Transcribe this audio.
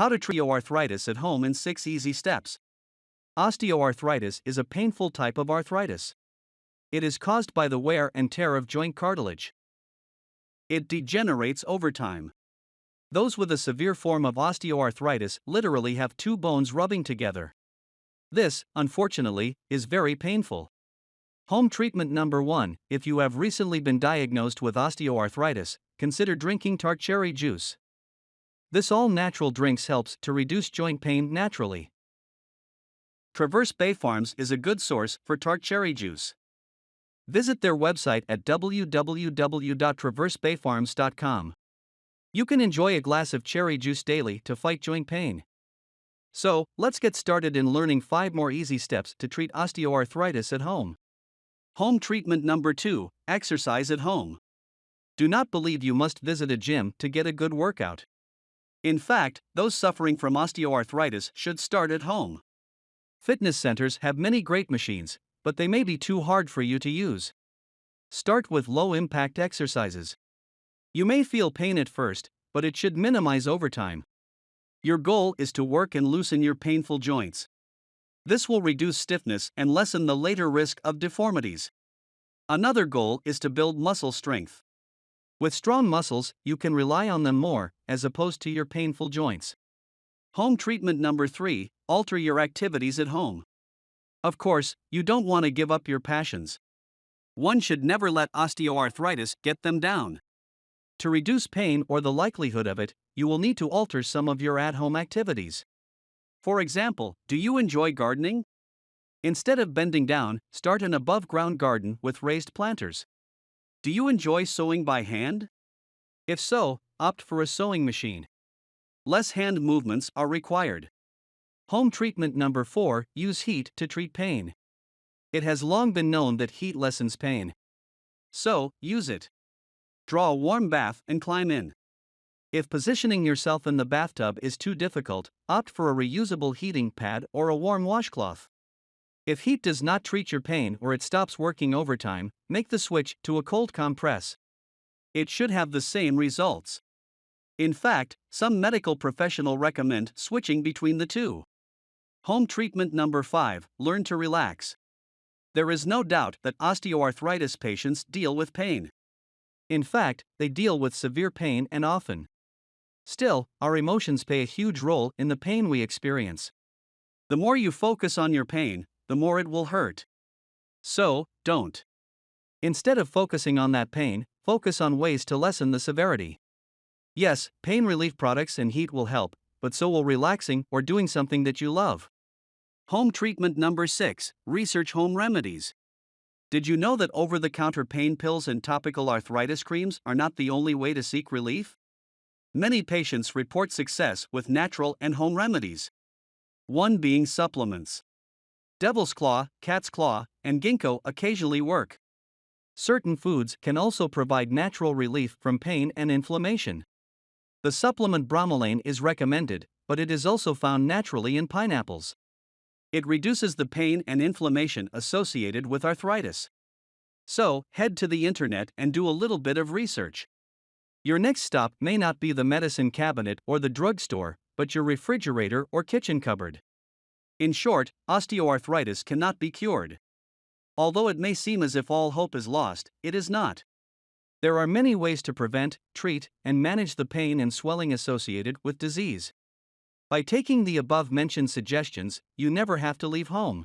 How to treat osteoarthritis at home in 6 easy steps. Osteoarthritis is a painful type of arthritis. It is caused by the wear and tear of joint cartilage. It degenerates over time. Those with a severe form of osteoarthritis literally have two bones rubbing together. This, unfortunately, is very painful. Home treatment number 1. If you have recently been diagnosed with osteoarthritis, consider drinking tart cherry juice. This all-natural drink helps to reduce joint pain naturally. Traverse Bay Farms is a good source for tart cherry juice. Visit their website at www.traversebayfarms.com. You can enjoy a glass of cherry juice daily to fight joint pain. So, let's get started in learning 5 more easy steps to treat osteoarthritis at home. Home treatment number 2. Exercise at home. Do not believe you must visit a gym to get a good workout. In fact, those suffering from osteoarthritis should start at home. Fitness centers have many great machines, but they may be too hard for you to use. Start with low-impact exercises. You may feel pain at first, but it should minimize over time. Your goal is to work and loosen your painful joints. This will reduce stiffness and lessen the later risk of deformities. Another goal is to build muscle strength. With strong muscles, you can rely on them more, as opposed to your painful joints. Home treatment number 3. Alter your activities at home. Of course, you don't want to give up your passions. One should never let osteoarthritis get them down. To reduce pain or the likelihood of it, you will need to alter some of your at-home activities. For example, do you enjoy gardening? Instead of bending down, start an above-ground garden with raised planters. Do you enjoy sewing by hand? If so, opt for a sewing machine. Less hand movements are required. Home treatment number 4. Use heat to treat pain. It has long been known that heat lessens pain. So, use it. Draw a warm bath and climb in. If positioning yourself in the bathtub is too difficult, opt for a reusable heating pad or a warm washcloth. If heat does not treat your pain or it stops working over time, make the switch to a cold compress. It should have the same results. In fact, some medical professionals recommend switching between the two. Home treatment number 5. Learn to relax. There is no doubt that osteoarthritis patients deal with pain. In fact, they deal with severe pain and often. Still, our emotions play a huge role in the pain we experience. The more you focus on your pain, the more it will hurt. So, don't. Instead of focusing on that pain, focus on ways to lessen the severity. Yes, pain relief products and heat will help, but so will relaxing or doing something that you love. Home treatment number 6. Research home remedies. Did you know that over-the-counter pain pills and topical arthritis creams are not the only way to seek relief? Many patients report success with natural and home remedies. One being supplements. Devil's claw, cat's claw, and ginkgo occasionally work. Certain foods can also provide natural relief from pain and inflammation. The supplement bromelain is recommended, but it is also found naturally in pineapples. It reduces the pain and inflammation associated with arthritis. So, head to the internet and do a little bit of research. Your next stop may not be the medicine cabinet or the drugstore, but your refrigerator or kitchen cupboard. In short, osteoarthritis cannot be cured. Although it may seem as if all hope is lost, it is not. There are many ways to prevent, treat, and manage the pain and swelling associated with disease. By taking the above-mentioned suggestions, you never have to leave home.